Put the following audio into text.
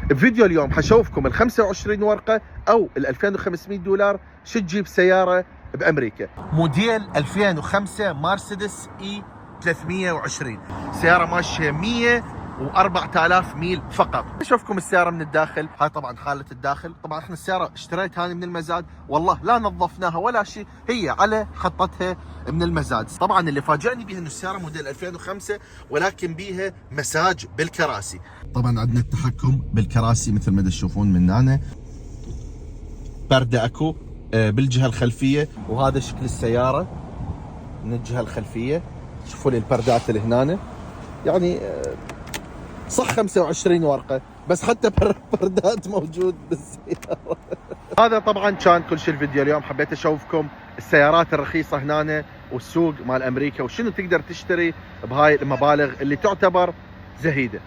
بفيديو اليوم حشوفكم ال 25 ورقة او ال 2500 دولار شو تجيب سيارة بامريكا. موديل 2005 مرسيدس اي 320، سيارة ماشية 104,000 ميل فقط. اشوفكم السيارة من الداخل. هاي طبعا حالة الداخل. طبعا احنا السيارة اشتريت هذه من المزاد، والله لا نظفناها ولا شيء، هي على خطتها من المزاد. طبعا اللي فاجأني بها انه السيارة موديل 2005 ولكن بيها مساج بالكراسي. طبعا عندنا التحكم بالكراسي مثل ما تشوفون من هنا، بردة اكو بالجهة الخلفية، وهذا شكل السيارة من الجهة الخلفية. شوفوا لي البردات اللي هنا، يعني صح 25 ورقة بس حتى بردات موجود بالسيارة. هذا طبعا كان كل شيء الفيديو اليوم. حبيت اشوفكم السيارات الرخيصة هنا والسوق مال امريكا وشنو تقدر تشتري بهاي المبالغ اللي تعتبر زهيدة.